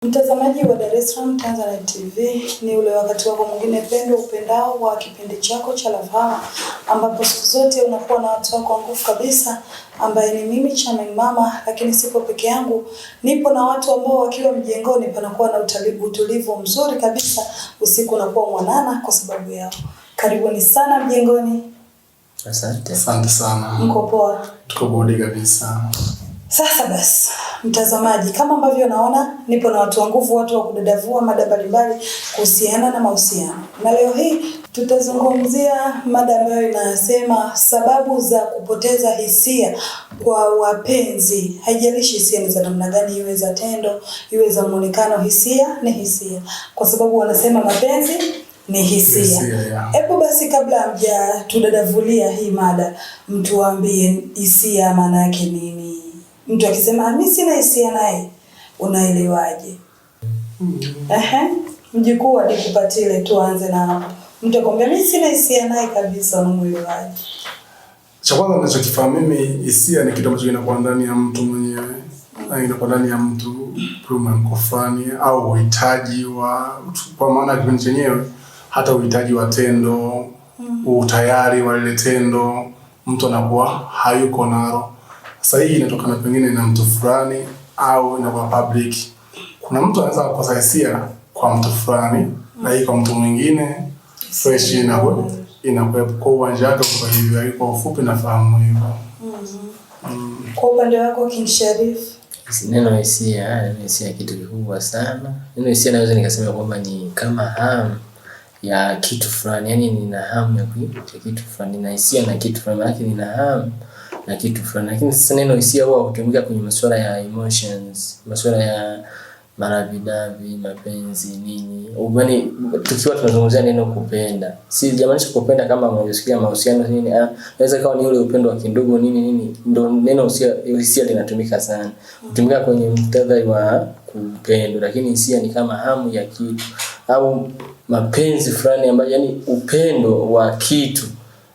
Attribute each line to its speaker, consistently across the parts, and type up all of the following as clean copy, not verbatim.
Speaker 1: Mtazamaji wa Dar es Salaam Tanzania TV, ni ule wakati wako mwingine pendwa upendao wa kipindi chako cha Love Hour, ambapo siku zote unakuwa na watu wako nguvu kabisa, ambaye ni mimi Charmaine Mama. Lakini sipo peke yangu, nipo na watu ambao wakiwa mjengoni panakuwa na utulivu mzuri kabisa, usiku unakuwa mwanana kwa sababu yao. Karibuni sana mjengoni.
Speaker 2: Asante
Speaker 1: sana. Mko poa?
Speaker 2: Tuko bodi kabisa.
Speaker 1: Sasa basi, mtazamaji, kama ambavyo unaona nipo na watu wa nguvu, watu wa kudadavua mada mbalimbali kuhusiana na mahusiano. Na leo hii tutazungumzia mada ambayo inasema sababu za kupoteza hisia kwa wapenzi. Haijalishi hisia ni za namna gani, iwe za tendo, iwe za muonekano, hisia ni hisia. Kwa sababu wanasema mapenzi ni hisia. Hebu basi kabla hamja tudadavulia hii mada, mtu waambie hisia maana yake nini? Mtu akisema mimi sina hisia naye, unaelewaje? Mjukuu hadi kupatile, tuanze na hapo. Mtu akwambia mimi sina hisia naye kabisa, unamuelewaje?
Speaker 2: Cha kwanza ninachokifahamu mimi, hisia ni kitu ambacho kinakuwa ndani ya mtu mwenyewe. Na inakuwa ndani ya mtu fulani au uhitaji wa, kwa maana kipindi chenyewe hata uhitaji wa tendo, utayari wa ile tendo mtu anakuwa hayuko nalo. Sasa hii inatokana pengine na mtu fulani au inakuwa public. Kuna mtu anaweza kukosa hisia kwa mtu fulani na hii kwa mtu mwingine fresh inakuwa kwa uwanja wake. Kwa hivyo kwa ufupi nafahamu hivyo.
Speaker 1: Kwa upande wako King Sharif,
Speaker 3: neno hisia ni kitu kikubwa sana. Neno hisia naweza nikasema kwamba ni kama hamu ya kitu fulani, yani nina hamu ya kitu fulani, na hisia na kitu fulani, lakini nina hamu na kitu fulani. Lakini sasa neno hisia huwa hutumika kwenye masuala ya emotions, masuala ya maravidavi, mapenzi nini. Yaani tukiwa tunazungumzia neno kupenda, si jamani kupenda kama mnasikia mahusiano nini, inaweza kawa ni ule upendo wa kindugu nini, ndio neno hisia linatumika sana. Hutumika kwenye muktadha wa kupenda, lakini hisia ni kama hamu ya kitu au mapenzi fulani ambayo, yani upendo wa kitu.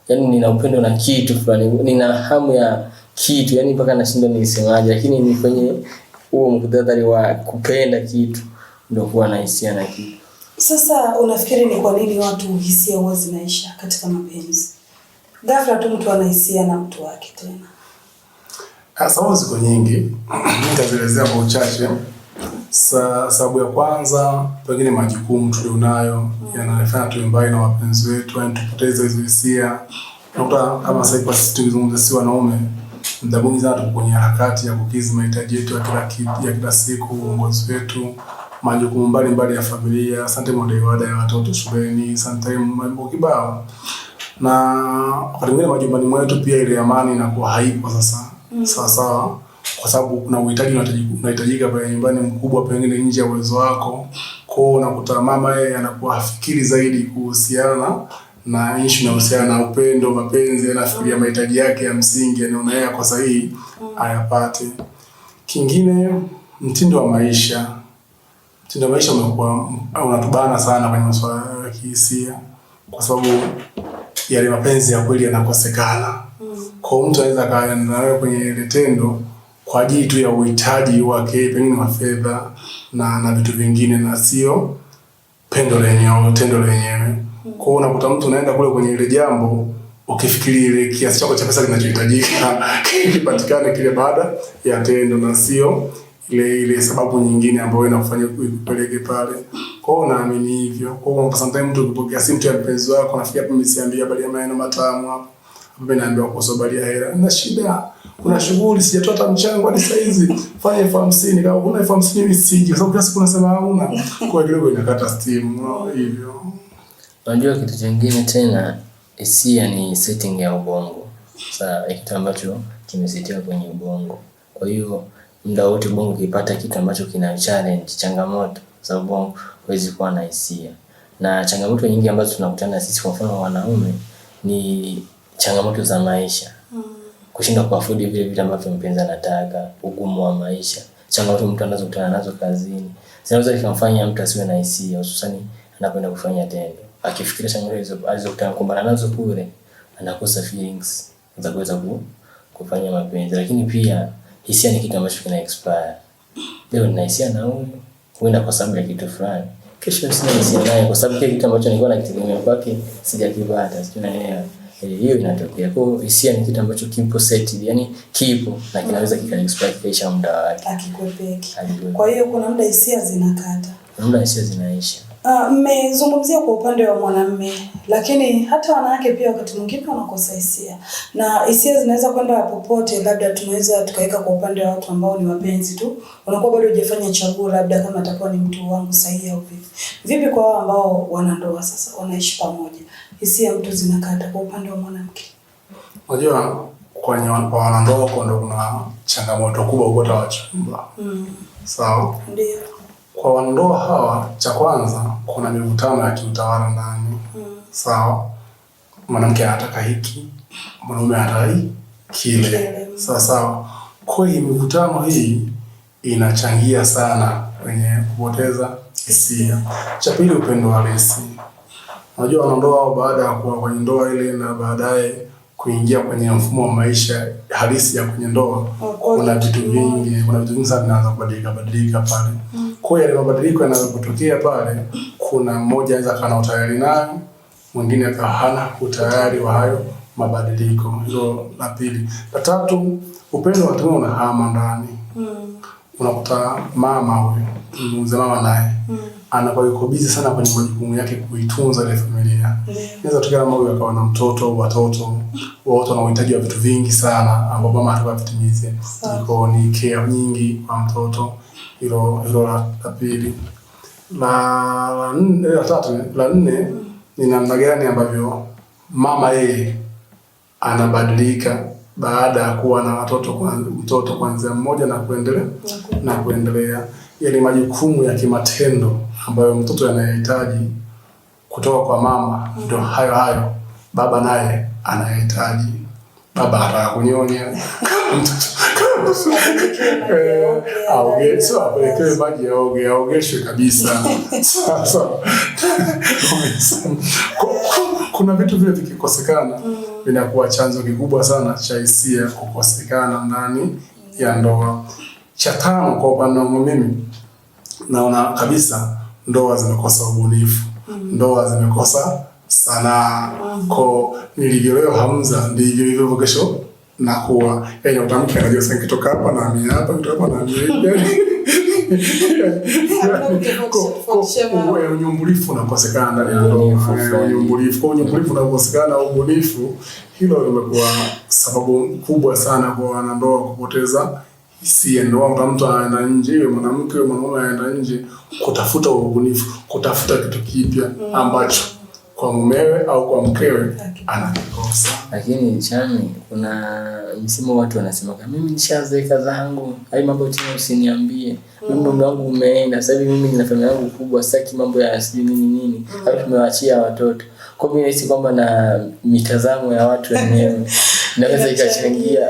Speaker 3: Yani nina upendo na kitu fulani, nina hamu ya kitu, yani mpaka nashinda nisemaje, lakini ni kwenye huo muktadha wa kupenda kitu ndio kuwa na hisia na kitu.
Speaker 1: Sasa unafikiri ni kwa nini watu hisia huwa zinaisha katika mapenzi? Ghafla tu mtu ana hisia na mtu wake tena.
Speaker 2: Sababu ziko nyingi, nitazielezea kwa uchache. Sababu ya kwanza pengine majukumu tulionayo yanafanya tuwe mbali na wapenzi wetu, yani tupoteze hizo hisia. Nakuta kama sasa hivi sisi tukizungumza si wanaume, muda mwingi sana tuko kwenye harakati ya kukidhi mahitaji yetu ya kila siku, uongozi wetu, majukumu mbalimbali ya familia, sometimes ada ya watoto shuleni, sometimes mambo kibao. Na wakati mwingine majumbani mwetu pia ile amani inakuwa haipo sasa. Sawa. Kwa sababu kuna uhitaji unahitajika pale nyumbani mkubwa, pengine nje ya uwezo wako. Kwa hiyo unakuta mama yeye anakuwa afikiri zaidi kuhusiana na issue inayohusiana na upendo, mapenzi, anafikiria mahitaji yake ya msingi, anaona yeye kwa sahihi ayapate. Kingine, mtindo wa maisha. Mtindo wa maisha umekuwa unatubana sana kwenye masuala ya kihisia, kwa sababu yale mapenzi ya kweli yanakosekana. Kwa mtu anaweza kaenda na wewe kwenye ile tendo kwa ajili tu ya uhitaji wake pengine wa fedha na vitu vingine, na sio tendo lenyewe. Kwa hiyo unakuta mtu unaenda kule kwenye ile jambo ukifikiri ile kiasi chako cha pesa kinachohitajika kipatikane kile baada ya tendo, na sio ile sababu nyingine ambayo inakufanya ukupeleke pale. Kwa hiyo naamini hivyo. Kwa hiyo sometimes mtu ukipokea simu ya mpenzi wako anafikia hapo, msiambie habari ya maneno matamu hapo. Hapo naambiwa kusobalia hela. Na shida, kuna shughuli sijatoa hata mchango hadi saa hizi. Fanya 50,000 kama kuna 50,000 mimi siji. Kwa sababu kila siku unasema hauna. Kwa hiyo inakata steam hivyo.
Speaker 3: Unajua kitu kingine tena, hisia ni setting ya ubongo. Sasa kitu ambacho kimesetiwa kwenye ubongo. Kwa hiyo muda wote ubongo ukipata kitu ambacho kina challenge, changamoto, sababu ubongo huwezi kuwa na hisia. Na changamoto nyingi ambazo tunakutana sisi kwa mfano wanaume ni changamoto za maisha. Kushindwa kuafford vile vitu ambavyo mpenzi anataka, ugumu wa maisha, changamoto mtu anazokutana nazo kazini. Zinaweza kumfanya mtu asiwe na hisia, hususan anapoenda kufanya tendo. Akifikiria changamoto hizo alizokutana kumbana nazo kule, anakosa feelings za kuweza kufanya mapenzi. Lakini pia hisia ni kitu ambacho kina expire. Leo nina hisia na huyu, huenda kwa sababu ya kitu fulani. Kesho sina hisia naye kwa sababu kile kitu ambacho nilikuwa nakitegemea kwake sijakipata, sio naelewa. Hiyo inatokea. Kwa hiyo hisia ni kitu ambacho kipo settled, yani kipo na kinaweza kika-expire kisha muda wake.
Speaker 1: Akikwepeki. Kwa hiyo kuna muda hisia zinakata.
Speaker 3: Muda hisia zinaisha.
Speaker 1: Mmezungumzia kwa upande wa mwanamume, lakini hata wanawake pia wakati mwingine wanakosa hisia. Na hisia zinaweza kwenda popote, labda tunaweza tukaweka kwa upande wa watu ambao ni wapenzi tu. Unakuwa bado hujafanya chaguo labda kama atakuwa ni mtu wangu sahihi au vipi. Vipi kwa wao ambao wana ndoa sasa, wanaishi pamoja? Hisia mtu zinakata kwa upande wa mwanamke.
Speaker 2: Unajua kwa wanandoa ndo kuna changamoto kubwa kwa wachumba. Sawa?
Speaker 1: Ndio.
Speaker 2: Kwa wanandoa hawa, cha kwanza kuna mivutano ya kiutawala ndani. Sawa? Mwanamke anataka hiki, mwanaume anataka kile. Sawa. Kwa hiyo mivutano hii inachangia sana kwenye kupoteza hisia. Cha pili, upendo halisi. Unajua wanandoa baada ya kuwa kwenye ndoa ile na baadaye kuingia kwenye mfumo wa maisha halisi ya kwenye ndoa, kuna vitu vingi sana vinaanza kubadilika pale. Kwa hiyo mabadiliko yanapotokea pale, kuna mmoja anaweza kana utayari nayo, mwingine akawa hana utayari wa hayo mabadiliko. Hilo la pili. La tatu, upendo wa watu unahama ndani. Unakuta mama huyo, mzee mama naye anakuwa yuko busy sana kwenye majukumu yake kuitunza ile familia. Inaweza tokea kama huyo akawa na mtoto, watoto wote wanahitaji wa vitu vingi sana ambao mama atakuwa vitimize. Jikoni, care nyingi kwa mtoto. Hilo la pili. La nne ni namna gani ambavyo mama yeye anabadilika baada ya kuwa na mtoto kuanzia mmoja na kuendelea. Yale majukumu ya kimatendo ambayo mtoto anayahitaji kutoka kwa mama ndio hayo baba naye anayahitaji. Baba anataka kunyonya apelekewe maji aogeshwe kabisa. Sasa kuna vitu vile vikikosekana vinakuwa chanzo kikubwa sana cha hisia kukosekana ndani ya ndoa. Cha tano, kwa upande wangu mimi naona kabisa ndoa zimekosa ubunifu. Ndoa zimekosa sanaa. Kwa nilivyo Hamza ndivyo hivyo kesho nakuwa. Yaani utamke anajua sasa kitoka hapa na mimi hapa, kutoka hapa na mimi. Unyumbulifu unakosekana ndani ya ndoa. Unyumbulifu unakosekana, ubunifu, hilo limekuwa sababu kubwa sana kwa wanandoa kupoteza hisia. Ndoa mtu anaenda nje, mwanamke mwanaume anaenda nje kutafuta ubunifu, kutafuta kitu kipya ambacho kwa mumewe au kwa mkewe anakikosa.
Speaker 3: Lakini chani, kuna msimu watu wanasema kama mimi nishazeeka zangu, hai mambo tena usiniambie. Mimi mume wangu umeenda, sasa hivi mimi nina familia yangu kubwa, sitaki mambo ya asili nini. Au tumewaachia watoto. Kwa hiyo nahisi kwamba na mitazamo ya watu wenyewe inaweza ikachangia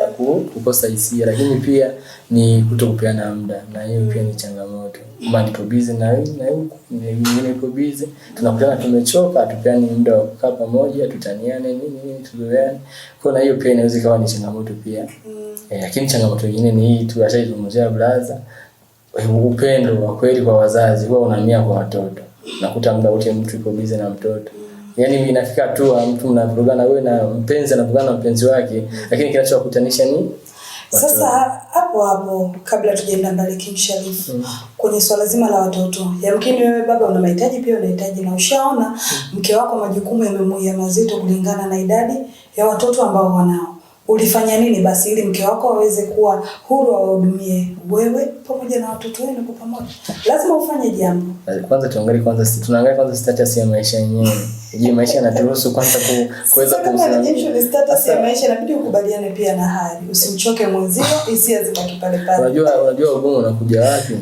Speaker 3: kukosa hisia, lakini pia ni kutokupeana muda, na hiyo pia ni changamoto. Kama nipo busy na huko, mwingine yupo busy, tunakutana tumechoka, hatupeani muda wa kukaa pamoja, tutaniane nini tuzoeane. Kwa hiyo pia inaweza ikawa ni changamoto pia. Lakini changamoto nyingine ni hii tu, ashazungumzia brother, upendo wa kweli kwa wazazi huwa unahamia kwa watoto. Nakuta muda wote mtu yuko busy na mtoto. Yaani inafika tu mtu mnavurugana, wewe na mpenzi anavurugana na mpenzi wake, lakini kinachowakutanisha ni
Speaker 1: sasa hapo kabla tujaenda mbali King Sharif, kwenye swala zima la watoto. Yamkini wewe baba una mahitaji pia unahitaji, na ushaona mke wako majukumu yamemuia mazito kulingana na idadi ya watoto ambao wanao. Ulifanya nini basi ili mke wako aweze kuwa huru awahudumie wewe pamoja na watoto wenu kwa pamoja? Lazima ufanye jambo.
Speaker 3: Kwanza tunaangalia kwanza status ya maisha yenyewe. Je, maisha yanaturuhusu kwanza kuweza
Speaker 1: kuhusiana status ya maisha, inabidi ukubaliane pia na hali. Usimchoke mwenzio, hisia zibaki pale pale.
Speaker 3: Unajua ugumu unakuja wapi?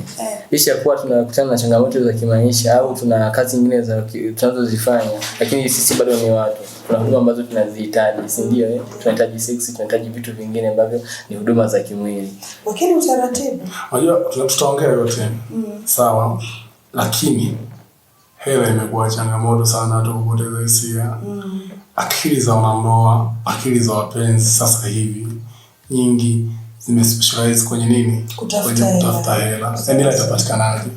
Speaker 3: Kisha kuwa tunakutana na changamoto za kimaisha au tuna kazi nyingine za tunazozifanya, lakini sisi bado ni watu. Kuna huduma ambazo tunazihitaji, si ndio? Tunahitaji sex, tunahitaji vitu vingine ambavyo ni huduma za kimwili.
Speaker 1: Lakini utaratibu.
Speaker 2: Unajua tutaongea yote. Sawa. Lakini hela imekuwa changamoto sana watu kupoteza hisia. Akili za wanandoa, akili za wapenzi sasa hivi nyingi zimespecialize kwenye nini? Kwenye kutafuta hela. Sasa bila itapatikanaje?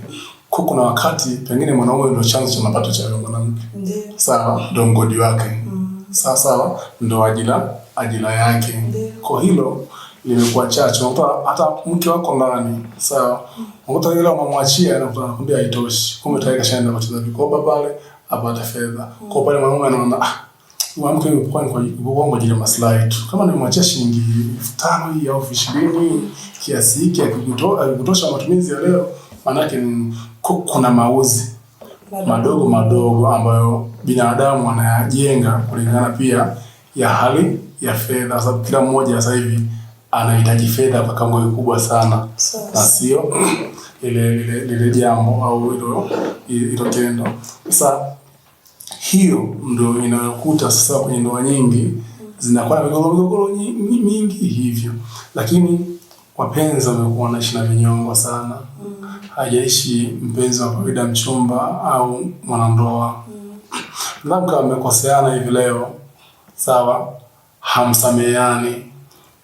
Speaker 2: kuna wakati pengine mwanaume ndio chanzo cha mapato cha mwanamke.
Speaker 1: Ndio.
Speaker 2: Sawa, ndio mgodi wake. Sawa, ndio ajira yake. Kwa hilo limekuwa chache. Unakuta hata mke wako ndani, sawa. Unakuta ile unamwachia na anakuambia haitoshi. Kumbe tayari kashaenda kucheza vikoba pale, apata fedha. Kwa pale mwanaume anaona mwanamke yuko kwa ajili ya maslahi tu. Kama nimemwachia shilingi 5,000 hii au 20,000 kiasi hiki akikutosha matumizi ya leo, maana yake kuna mauzi madogo ambayo binadamu anayajenga kulingana pia ya hali ya fedha, sababu kila mmoja sasa hivi anahitaji fedha kwa kiwango kikubwa sana, na sio ile jambo au ile tendo. Sasa hiyo ndio inayokuta sasa kwenye ndoa nyingi zinakuwa na migogoro mingi hivyo, lakini wapenzi wamekuwa wanaishi na vinyongo sana. Hajaishi mpenzi wa kawaida, mchumba au mwanandoa. Labda mmekoseana hivi leo, sawa, hamsameheani.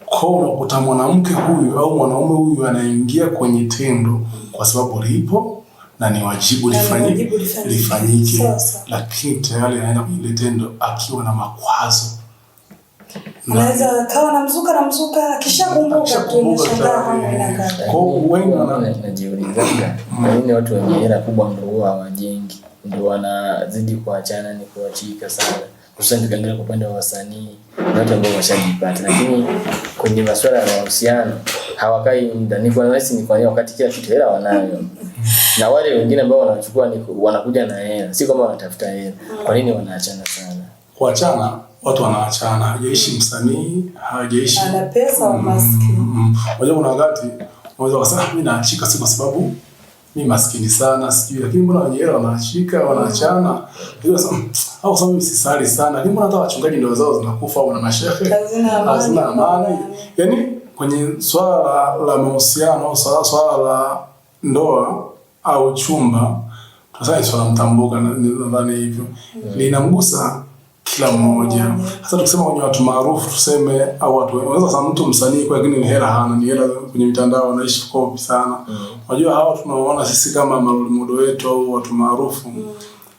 Speaker 2: Kwa unakuta mwanamke huyu au mwanaume huyu anaingia kwenye tendo kwa sababu lipo na ni wajibu lifanyike, lakini tayari anaenda kwenye tendo akiwa na makwazo.
Speaker 1: Anaweza kawa namzuka akishakumbuka
Speaker 2: kwa wengi
Speaker 3: wanajiuliza kwa nini watu wenye hela kubwa ndio huwa hawajengi, ndio wanazidi kuachana, ni kuachika sana. Hususan tukiangalia kwa upande wa wasanii na watu ambao washajipata, lakini kwenye masuala ya mahusiano hawakai muda. Ni kwa nini wakati kila kitu hela wanayo, na wale wengine ambao wanachukua ni wanakuja na hela, si kama wanatafuta hela. Kwa nini wanaachana sana?
Speaker 2: Kuachana, watu wanaachana, hajaishi msanii, hajaishi
Speaker 1: ana pesa au maskini.
Speaker 2: Unajua kuna wakati unaweza kusema mimi naachika si kwa sababu mimi maskini sana sijui, lakini mbona wenye hela wanaachika wanaachana? Hiyo au sababu sisali sana, lakini mbona hata wachungaji ndio wazao zinakufa au na mashehe hazina amani. Yaani kwenye swala la mahusiano au swala la ndoa au chumba, tunasema swala mtambuka, nadhani hivyo linamgusa kila mmoja. Sasa tukisema kwenye watu maarufu tuseme au watu wanaweza sasa mtu msanii kwa lakini hela hana, ni hela kwenye mitandao anaishi kopi sana. Unajua hawa tunaoona sisi kama model wetu au watu maarufu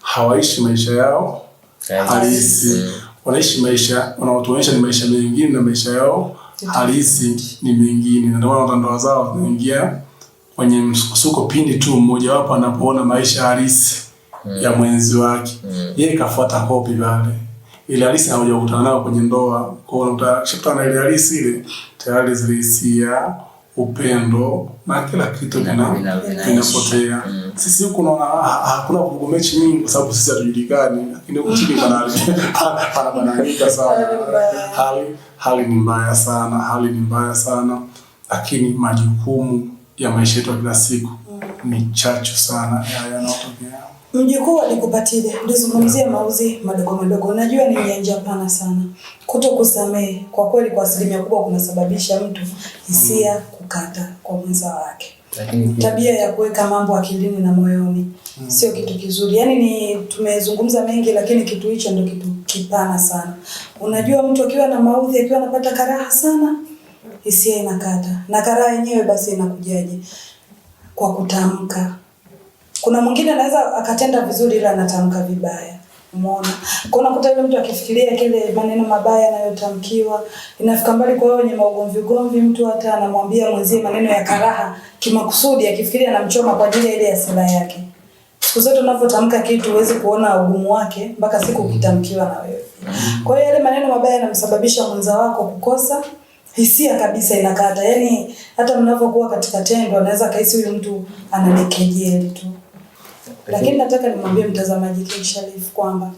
Speaker 2: hawaishi maisha yao halisi. Wanaishi maisha wanaotuonyesha ni maisha mengine na maisha yao halisi ni mengine. Na ndio maana ndoa zao zinaingia kwenye msukosuko pindi tu mmoja wapo anapoona maisha halisi ya mwenzi wake. Yeye kafuata kopi pale. Ile halisi anakuja kukutana nao kwenye ndoa. Kwa hiyo utakutana na ile halisi ile tayari zile hisia, upendo na kila kitu vinapotea. Sisi huku naona hakuna kugomechi nyingi kwa sababu sisi hatujulikani, lakini huko chini pana sana. Hali ni mbaya sana, lakini majukumu ya maisha yetu kila siku ni chachu sana yanayotokea.
Speaker 1: Mjukuu alikupatia, ulizungumzia mauzi madogo. Unajua ni nyanja pana sana. Kutokusamehe kwa kweli kwa asilimia kubwa kunasababisha mtu hisia kukata kwa mwenza wake. Tabia ya kuweka mambo akilini na moyoni sio kitu kizuri. Yaani tumezungumza mengi, lakini kitu hicho ndio kitu kipana sana. Unajua mtu akiwa na maudhi, akiwa anapata karaha sana, hisia inakata. Na karaha yenyewe basi inakujaje? Kwa kutamka. Kuna mwingine anaweza akatenda vizuri ila anatamka vibaya. Umeona? Kuna kuta yule mtu akifikiria kile maneno mabaya anayotamkiwa, inafika mbali kwa wenye maugomvi mtu hata anamwambia mwenzie maneno ya karaha kimakusudi, akifikiria anamchoma kwa ajili ya ile hasira yake. Siku zote unapotamka kitu huwezi kuona ugumu wake mpaka siku ukitamkiwa na wewe. Kwa hiyo yale maneno mabaya yanamsababisha mwenza wako kukosa hisia kabisa, inakata. Yaani hata mnapokuwa katika tendo anaweza kaisi huyu mtu ananikejeli tu. Lakini nataka nimwambie mtazamaji King Shariff kwamba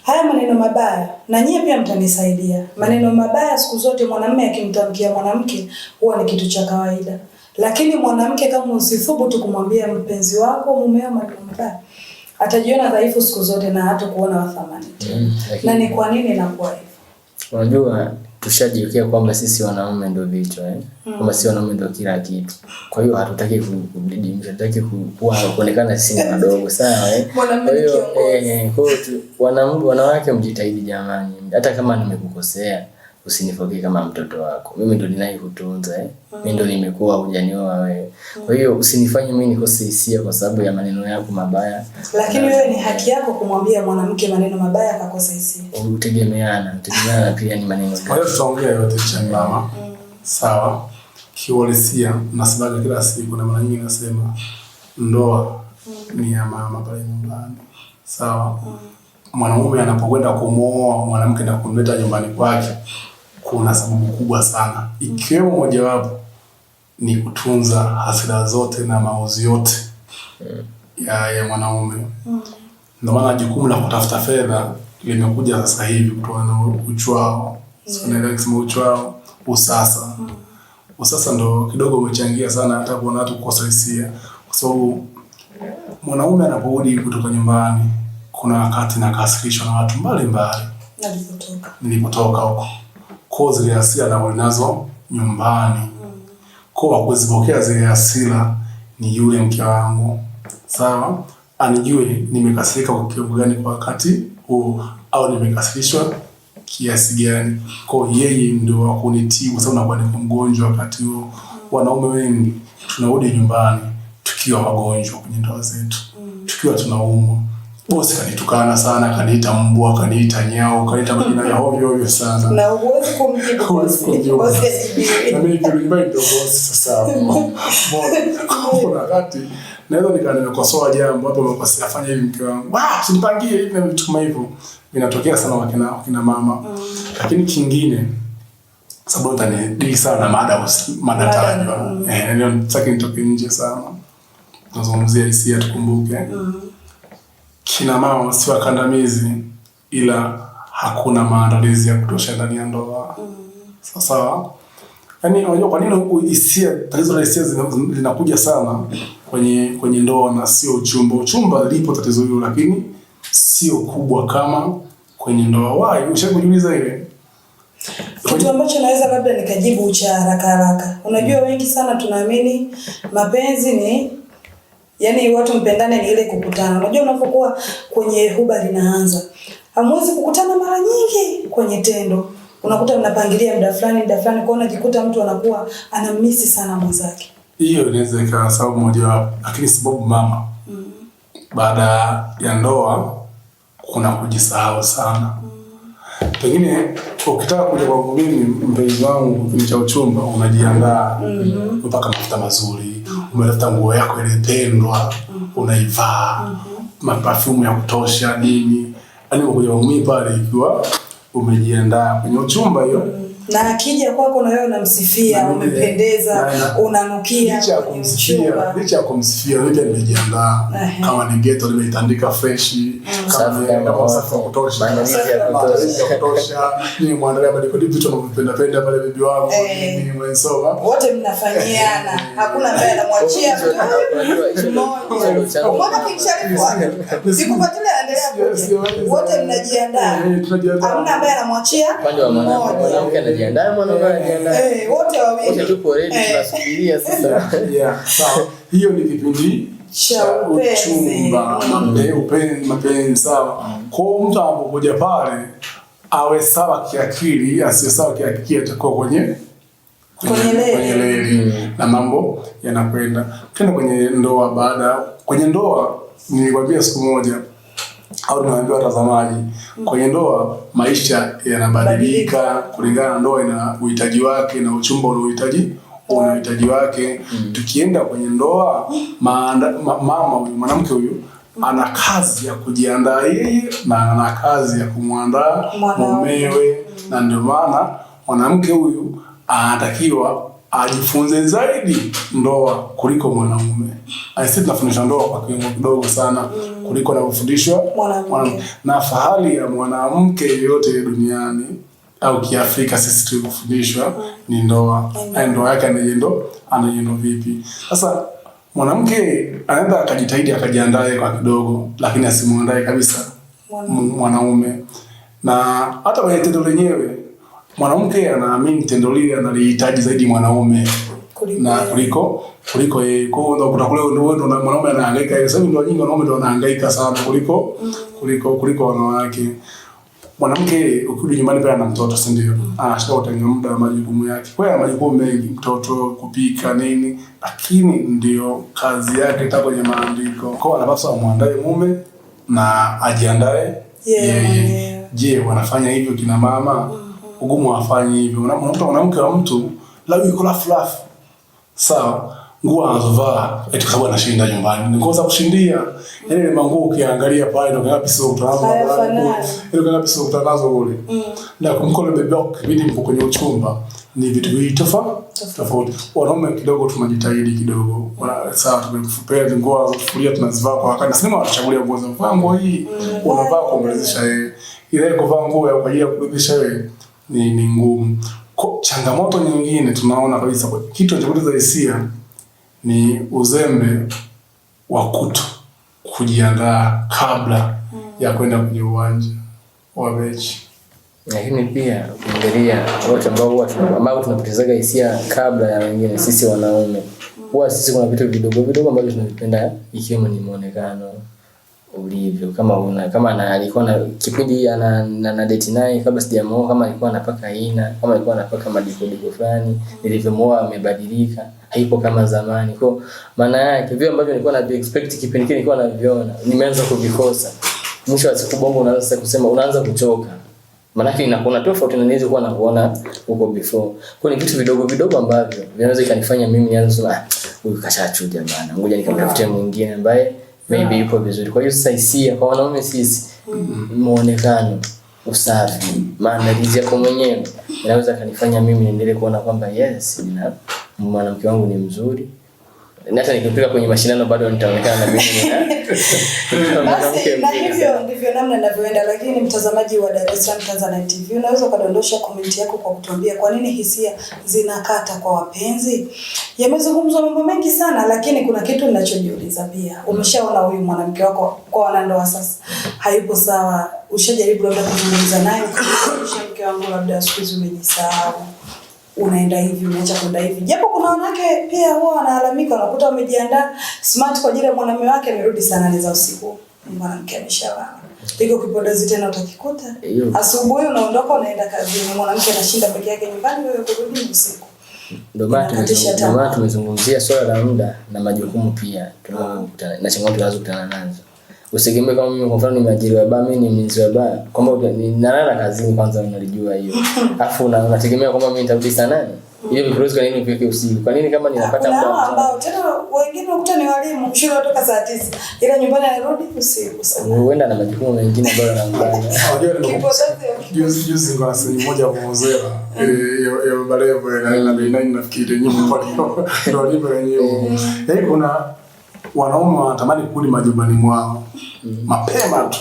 Speaker 1: haya maneno mabaya, na nyie pia mtanisaidia. Maneno mabaya siku zote mwanamume akimtamkia mwanamke huwa ni kitu cha kawaida. Lakini mwanamke kama usithubutu kumwambia mpenzi wako, mumeo maneno mabaya, atajiona dhaifu siku zote na hata kuona wa thamani tena. Na ni kwa nini inakuwa hivyo?
Speaker 3: Unajua tushajiwekea kwamba sisi wanaume ndio vichwa kwamba sisi wanaume ndio kila kitu. Kwa hiyo hatutaki kudidimisha, hatutaki kuonekana sisi ni wadogo, sawa Kwa hiyo wanawake mjitahidi jamani. Hata kama nimekukosea, usinipokee kama mtoto wako. Mimi ndo ninayekutunza mimi ndo nimekuwa hujanioa wewe. Kwa hiyo usinifanye mimi nikose hisia kwa sababu ya maneno yako mabaya.
Speaker 1: Lakini wewe ni haki yako kumwambia mwanamke maneno mabaya akakosa hisia.
Speaker 3: Utegemeana pia ni maneno gani.
Speaker 2: Kwa hiyo tutaongea yote chini mama. Sawa. Kiuhalisia nasemaga kila siku na mara nyingi nasema ndoa ni ya mama pale nyumbani. Sawa. Mwanaume anapokwenda kumooa mwanamke na kumleta nyumbani kwake kuna sababu kubwa sana. Ikiwemo mojawapo ni kutunza hasira zote na maozi yote ya mwanaume. Ndio maana jukumu la kutafuta fedha limekuja sasa hivi kutokana na uchwao. Sio kusema uchwao, usasa. Usasa ndo kidogo umechangia sana hata kuona watu kukosa hisia. Kwa sababu mwanaume anaporudi kutoka nyumbani kuna wakati nakasirishwa na watu mbalimbali. Nilipotoka huko. Kwa zile hasira na nazo nyumbani. Kwa kuzipokea zile hasira ni yule mke wangu. Sawa? Anijue nimekasirika kwa kiwango gani kwa wakati huo au nimekasirishwa kiasi gani. Kwa yeye ndio wa kunitibu kwa sababu nakuwa niko mgonjwa wakati huo. Wanaume wengi tunarudi nyumbani tukiwa wagonjwa kwenye ndoa zetu. Tukiwa tunaumwa. Bosi kanitukana sana, kaniita mbwa, kaniita nyao, kaniita majina ya ovyo sana. Na huwezi kumjibu bosi. Na mimi ndio ndio bosi sasa. Kuna wakati naweza nikakosoa jambo hapo mkosea afanye hivi mke wangu. Usinipangie hivi na vitu kama hivyo. Vinatokea sana wakina mama. Lakini kingine sababu tani sana mada tajwa. Leo nataka nitoke nje sana. Tunazungumzia hisia tukumbuke. Kina mama si wakandamizi ila hakuna maandalizi ya kutosha ndani ya ndoa. Sasa yaani unajua kwa nini hisia, tatizo la hisia linakuja sana kwenye ndoa na sio uchumba. Uchumba lipo tatizo hilo lakini sio kubwa kama kwenye ndoa. Why? Ushakujiuliza ile?
Speaker 1: Kitu ambacho naweza labda nikajibu cha haraka. Unajua wengi sana tunaamini mapenzi ni yaani watu mpendane ni ile kukutana. Unajua unapokuwa kwenye huba linaanza. Hamwezi kukutana mara nyingi kwenye tendo. Unakuta mnapangilia muda fulani kwa unajikuta mtu anakuwa anamisi sana mwenzake.
Speaker 2: Hiyo inaweza ikawa sababu moja wapo, lakini sababu mama baada ya ndoa kuna kujisahau sana. Pengine ukitaka kuja kwa mimi mpenzi wangu kipindi cha uchumba unajiandaa mpaka mafuta mazuri, umetafuta nguo yako ile pendwa, unaivaa, maperfume ya kutosha nini. Yaani unakuja kwa mimi pale ikiwa umejiandaa kwenye uchumba hiyo.
Speaker 1: Na akija kwako na wewe unamsifia, umependeza, unanukia.
Speaker 2: Licha ya kumsifia, wewe nimejiandaa. Kama ni ghetto nimetandika fresh, kama safi ya kutosha, ni mwandalia bali kwa vitu unavyopenda pale bibi wangu, ni mwensoba.
Speaker 1: Wote mnafanyiana. Hakuna ambaye anamwachia. Mbona kimsharifu wake? Sikufuatilia endelea. Wote mnajiandaa. Hakuna ambaye anamwachia.
Speaker 3: Mwanamke anajiandaa, mwanaume anajiandaa.
Speaker 1: Wote wawili.
Speaker 3: Wote tupo ready tunasubiria sasa.
Speaker 2: Sawa. Hiyo ni kipindi cha uchumba, mapenzi sawa. Kwa mtu anapokuja pale awe sawa kiakili, asiwe sawa kiakili atakuwa kwenye leli na mambo yanakwenda. Tena kwenye ndoa kwenye ndoa nilikwambia siku moja au tunaambia watazamaji kwenye ndoa maisha yanabadilika kulingana na ndoa ina uhitaji wake na uchumba una uhitaji wake. Tukienda kwenye ndoa mama huyu mwanamke huyu ana kazi ya kujiandaa yeye na ana kazi ya kumwandaa mumewe, na ndio maana mwanamke huyu anatakiwa ajifunze zaidi ndoa kuliko mwanamume. Sisi tunafundisha ndoa kwa kiwango kidogo sana kuliko anavyofundishwa mwanamke. Na fahari ya mwanamke yote duniani au Kiafrika sisi tulifundishwa ni ndoa. Ndoa yake anajiendo vipi? Sasa mwanamke anaenda akajitahidi akajiandae kwa kidogo lakini asimuandae kabisa mwanaume. Na hata kwenye tendo lenyewe mwanamke anaamini tendo lile analihitaji zaidi mwanaume kuliko yeye. Kwa hiyo unakuta kule ndio mwanaume anahangaika. Sasa ndio nyingi wanaume ndio wanahangaika sana kuliko wanawake. mwanamke ukirudi nyumbani pale ana mtoto, si ndio? Anashika kutenga muda wa majukumu yake. Kwa hiyo ana majukumu mengi, mtoto, kupika nini, lakini ndio kazi yake ita kwenye maandiko. Kwa hiyo anapaswa amwandae mume na ajiandae yeye. Je, wanafanya hivyo kina mama? Ugumu wafanye hivyo. Mwanamke wa mtu lao yuko lafu. Sawa, nguo anazovaa eti kwa sababu anashinda nyumbani. Ni kosa kushindia. Yaani ile manguo ukiangalia pale ndio kama pisi utanazo pale. Ile kama pisi utanazo kule. Na kumkola bebe wako kibidi mko kwenye uchumba. Ni vitu viwili tofauti. Wanaume kidogo tunajitahidi kidogo. Sawa, tumekufupea nguo kufulia tunazivaa kwa wakati. Sema wanachagulia nguo za nguo hii. Unavaa kuongezesha yeye. Ile kuvaa nguo kwa ajili ya kuridhisha yeye ni ngumu. Changamoto nyingine tunaona kabisa kitu kinachopoteza hisia ni uzembe wa kujiandaa kabla ya kwenda kwenye uwanja wa mechi.
Speaker 3: Lakini pia ukiangalia watu ambao tunapotezaga hisia kabla ya wengine, sisi wanaume huwa sisi kuna vitu vidogo ambavyo tunavipenda, ikiwemo ni muonekano ulivyo. Kama alikuwa na kipindi na date naye kabla sijamuoa, kama alikuwa anapaka aina, kama alikuwa anapaka madiko fulani, nilivyomuoa amebadilika, haipo kama zamani. Kwa maana yake vile ambavyo nilikuwa na expect kipindi kile nilikuwa naviona, nimeanza kuvikosa. Mwisho wa siku bongo unaanza kusema, unaanza kuchoka. Maana yake kuna tofauti na nilizo kuwa naona huko before. Kwa ni vitu vidogo ambavyo vinaweza kanifanya mimi nianze kusema huyu kashachuja bana, ngoja nikamtafutie mwingine ambaye maybe yupo vizuri. Kwa hiyo sasa hisia kwa wanaume sisi, muonekano, usafi, maandalizi yako mwenyewe inaweza kanifanya mimi niendelee kuona kwamba yes, mwanamke wangu ni mzuri. Hata nikipika kwenye mashindano bado nitaonekana na mimi
Speaker 1: na hivyo ndivyo namna ninavyoenda. Lakini mtazamaji wa Dar es Salaam Tanzania TV, unaweza kudondosha comment yako kwa kutuambia kwa nini hisia zinakata kwa wapenzi. Yamezungumzwa mambo mengi sana, lakini kuna kitu ninachojiuliza pia. Umeshaona huyu mwanamke wako kwa wanandoa sasa hayupo sawa, ushajaribu labda kuzungumza naye, mke wangu labda siku hizi umejisahau, unaenda hivi, unaacha kwenda hivi. Japo kuna wanawake pia huwa wanalalamika, unakuta wamejiandaa smart kwa ajili ya mwanamume wake, amerudi saa 8 za usiku, mwanamke ameshalala. Pigo kipodozi tena utakikuta. Asubuhi unaondoka unaenda kazini, mwanamke anashinda peke yake nyumbani, wewe kurudi usiku.
Speaker 3: Ndio maana tumezungumzia swala la muda na majukumu pia tunakutana na changamoto tunazokutana nazo. Usitegemee kama mimi kwa mfano nimeajiriwa mimi ni mlinzi wa baa, kwamba ninalala kazini kwanza unalijua hiyo. Alafu unategemea kwamba mimi nitarudi saa 8. Hiyo viprozi kwa nini upeke usiku? Kwa nini kama ninapata muda
Speaker 1: ambao tena wengine ukuta ni walimu shule kutoka saa 9 ila nyumbani anarudi usiku sana.
Speaker 3: Huenda na majukumu mengine ambayo anafanya.
Speaker 2: Juzi kwa sisi mmoja wa mzee ya Balevo na nini nafikiri nyumba ndio lipo yenyewe. Yaani kuna wanaume wanatamani kurudi majumbani mwao mapema tu,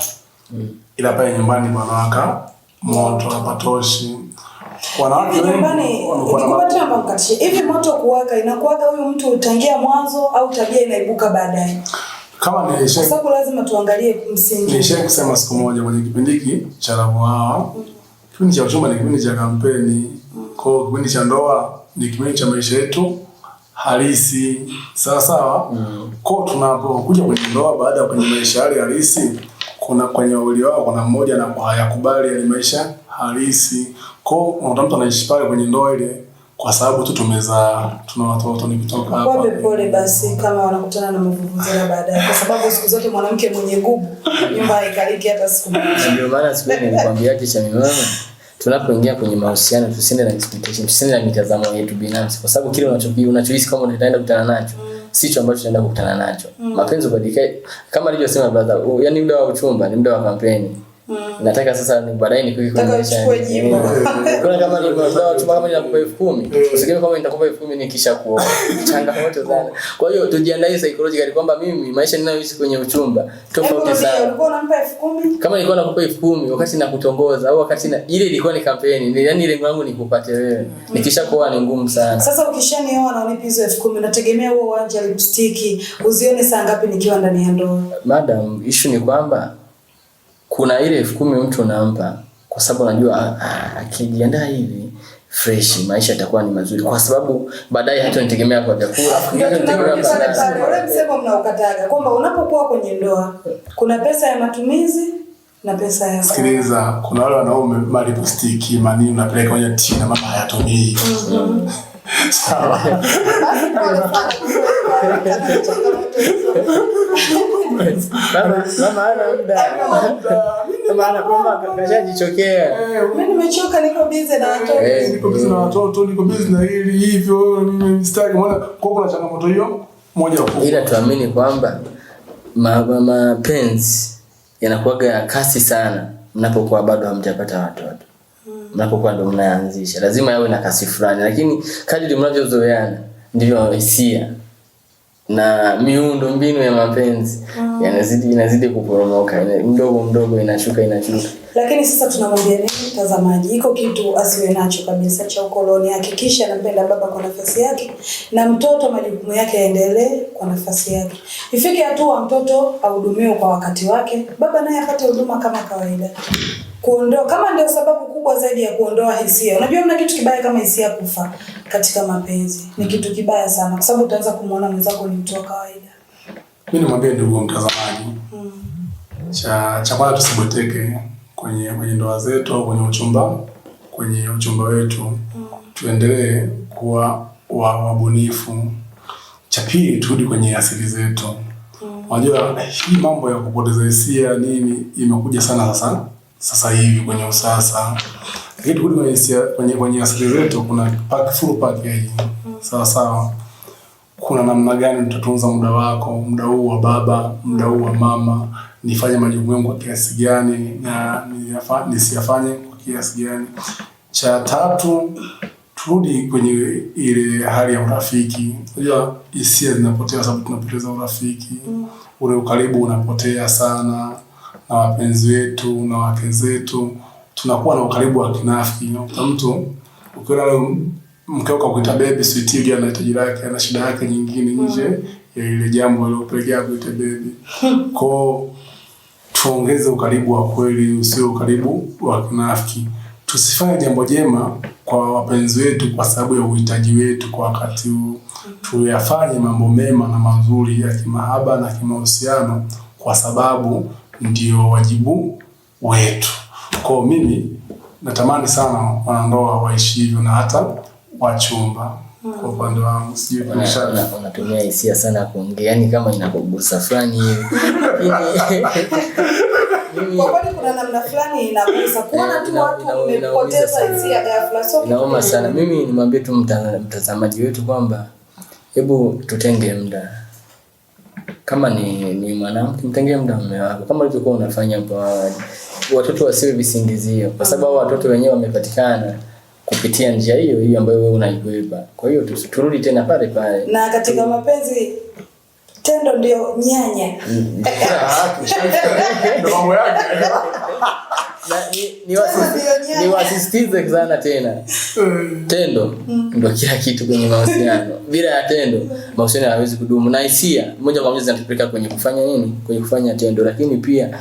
Speaker 2: ila pale nyumbani wanawaka moto hapatoshi. Wanawake
Speaker 1: nyumbani nikipata mambo mkatishe hivi, moto kuwaka inakuwaga huyu mtu utangia mwanzo au tabia inaibuka baadaye?
Speaker 2: Kama ni
Speaker 1: sababu lazima tuangalie msingi.
Speaker 2: Nisha kusema siku moja kwenye kipindi hiki cha Ramoa, kipindi cha uchumba ni kipindi cha kampeni. Kwa kipindi cha ndoa ni kipindi cha maisha yetu halisi. Sawa. Kwa tunapokuja kwenye ndoa baada ya kwenye maisha yale halisi, kuna kwenye wawili wao kuna mmoja na hayakubali ile maisha halisi. Kwa mtu anaishi pale kwenye ndoa ile kwa sababu tu tumezaa, tuna watoto ni kutoka hapa.
Speaker 1: Kwa pole basi kama wanakutana na mvuvuzela baadaye, kwa sababu siku zote mwanamke mwenye nguvu nyumba haikaliki hata siku moja.
Speaker 3: Ndio maana siku nilikwambia kisha mimi tunapoingia kwenye mahusiano tusiende na expectation, tusiende na mitazamo yetu binafsi, kwa sababu kile unachohisi kama utaenda kukutana nacho sicho ambacho tunaenda kukutana nacho. Mapenzi badilika kama alivyosema brother, yani muda wa uchumba ni muda wa kampeni. Nataka sasa ni baadaye nikuike kwenye maisha. Kuna kama ni muda wa uchumba kama ninakupa 10,000, usikie kama nitakupa 10,000 nikisha kuoa. Changamoto sana. Kwa hiyo tujiandae psychologically kwamba mimi maisha ninayoishi kwenye uchumba tofauti sana.
Speaker 1: Ulikuwa unampa 10,000?
Speaker 3: Kama nilikuwa nakupa 10,000 wakati nakutongoza au wakati ile ilikuwa ni kampeni, yani lengo langu ni kupate wewe. Nikisha kuoa ni ngumu sana.
Speaker 1: Sasa ukishanioa na unipa hizo 10,000 nategemea wewe uanje lipstick uzione saa ngapi nikiwa ndani ya ndoa?
Speaker 3: Madam, issue ni kwamba kuna ile 10,000 mtu unampa kwa sababu unajua akijiandaa hivi fresh maisha yatakuwa ni mazuri, kwa sababu baadaye hata nitegemea kwa vyakula.
Speaker 1: Ule msemo mnaokataga kwamba unapokuwa kwenye ndoa kuna pesa ya matumizi na pesa yako.
Speaker 2: Sikiliza, kuna wale wanaume malipostiki manini unapeleka kwenye tina mama hayatumii. Sawa.
Speaker 3: Mama ana muda. Mama kashajichokea.
Speaker 1: Mimi nimechoka, niko busy na watoto.
Speaker 2: Niko busy na watoto, niko busy na hili hivyo, mistake mbona kwa kuna changamoto hiyo moja kwa.
Speaker 3: Ila tuamini kwamba mapenzi yanakuwa ya kasi sana mnapokuwa bado hamjapata watoto. Mnapokuwa ndo mnaanzisha. Lazima yawe na kasi fulani, lakini kadri mnavyozoeana ndivyo hisia na miundo mbinu ya mapenzi inazidi kuporomoka, mdogo inashuka.
Speaker 1: Lakini sasa tunamwambia nini mtazamaji? Iko kitu asiwe nacho kabisa cha ukoloni. Hakikisha anampenda baba kwa nafasi yake na mtoto majukumu yake yaendelee kwa nafasi yake. Ifike hatua mtoto ahudumiwe kwa wakati wake, baba naye apate huduma kama kawaida. Kuondoa kama ndio sababu kubwa zaidi ya kuondoa hisia. Unajua mna kitu kibaya kama hisia kufa katika mapenzi. Ni kitu kibaya sana kwa sababu utaanza kumuona mwenzako ni mtu wa kawaida.
Speaker 2: Mimi nimwambie ndugu mtazamaji. Cha kwanza tusiboteke kwenye ndoa zetu au kwenye uchumba wetu. Tuendelee kuwa wabunifu. Cha pili turudi kwenye asili zetu. Unajua hii mambo ya kupoteza hisia nini imekuja sana sasa hivi kwenye usasa. Lakini turudi kwenye asili zetu, kuna full package. Sawa. Kuna namna gani utatunza muda wako, muda huu wa baba, muda huu wa mama, nifanye majukumu yangu kwa kiasi gani na nisiyafanye kwa kiasi gani. Cha tatu, turudi kwenye ile hali ya urafiki. Unajua hisia zinapotea sababu tunapoteza urafiki. Ule ukaribu unapotea sana na wapenzi wetu na wake zetu. Tunakuwa na ukaribu wa kinafiki. Kwa mtu ukiona leo mkeo kuita baby sweetie ana hitaji lake, ana shida yake nyingine nje ya ile jambo alilopelekea kuita baby. Kwa tuongeze ukaribu wa kweli, usio ukaribu wa kinafiki. Tusifanye jambo jema kwa wapenzi wetu kwa sababu ya uhitaji wetu kwa wakati huu. Tuyafanye mambo mema na mazuri ya kimahaba na kimahusiano kwa sababu ndio wajibu wetu. Kwa mimi natamani sana wanandoa waishi hivyo na hata wachumba. Kwa upande wangu sijui
Speaker 3: unatumia hisia sana kuongea, yani kama inakugusa fulani hivi.
Speaker 1: Kwa kweli kuna namna fulani inagusa kuona tu watu wamepoteza hisia ghafla.
Speaker 3: Inauma sana. Mimi nimwambie tu mtazamaji wetu kwamba hebu tutenge muda. Kama ni mwanamke mtengee muda mume wako kama ulivyokuwa unafanya hapo awali. Watoto wasiwe visingizio kwa sababu watoto wenyewe wamepatikana kupitia njia hiyo ambayo wewe unaibeba. Kwa hiyo turudi tena pale.
Speaker 1: Na katika mapenzi tendo ndio nyanya.
Speaker 2: Ndio mambo yake.
Speaker 3: Ni wasisitize sana tena. Tendo ndio kila kitu kwenye mahusiano. Bila ya tendo mahusiano hayawezi kudumu, na hisia moja kwa moja zinatupeleka kwenye kufanya nini? Kwenye kufanya tendo. Lakini pia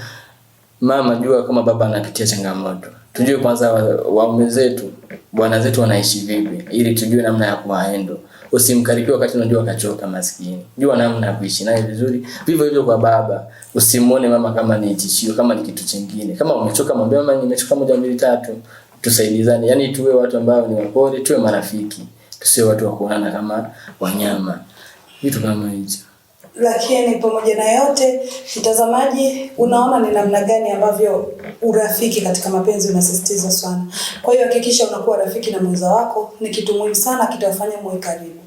Speaker 3: mama, jua kama baba anapitia changamoto. Tujue kwanza waume zetu, bwana zetu wanaishi vipi ili tujue namna ya kuwahandle. Usimkaribie wakati unajua kachoka maskini. Jua namna ya kuishi naye vizuri. Vivyo hivyo kwa baba, usimuone mama kama ni tishio, kama ni kitu kingine. Kama umechoka mwambie mama nimechoka 1 2 3. Tusaidizane. Yaani tuwe watu ambao ni wapole, tuwe marafiki. Tusiwe watu wa kuonana kama wanyama. Vitu kama hizo.
Speaker 1: Lakini pamoja na yote, mtazamaji, unaona ni namna gani ambavyo urafiki katika mapenzi unasisitiza sana. Kwa hiyo hakikisha unakuwa rafiki na mwenza wako, ni kitu muhimu sana, kitawafanya muwe karibu.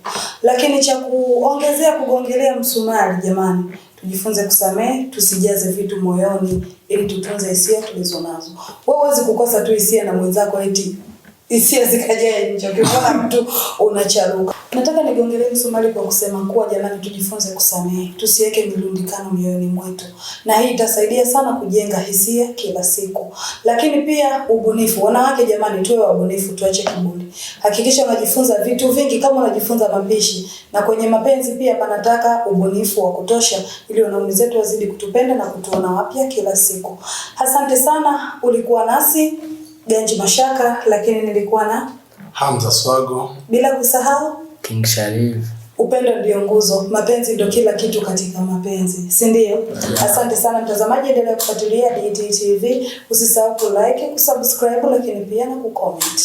Speaker 1: Lakini cha kuongezea kugongelea msumari, jamani, tujifunze kusamehe, tusijaze vitu moyoni ili tutunze hisia tulizonazo. Wewe huwezi kukosa tu hisia na mwenzako eti hisia zikaja nje. Ukiona mtu unacharuka. Nataka nigongelee msumari kwa kusema kuwa jamani, tujifunze kusamehe. Tusiweke milundikano mioyoni mwetu. Na hii itasaidia sana kujenga hisia kila siku. Lakini pia ubunifu. Wanawake jamani, tuwe wabunifu, tuache kiburi. Hakikisha unajifunza vitu vingi kama unajifunza mapishi. Na kwenye mapenzi pia panataka ubunifu wa kutosha ili wanaume zetu wazidi kutupenda na kutuona wapya kila siku. Asante sana, ulikuwa nasi Ganji Mashaka, lakini nilikuwa na
Speaker 2: Hamza Swago,
Speaker 1: bila kusahau
Speaker 3: King Sharif.
Speaker 1: upendo ndio nguzo, mapenzi ndio kila kitu katika mapenzi, si ndio? Asante sana mtazamaji, endelea kufuatilia DT TV, usisahau ku like, kusubscribe, lakini pia na kucomment.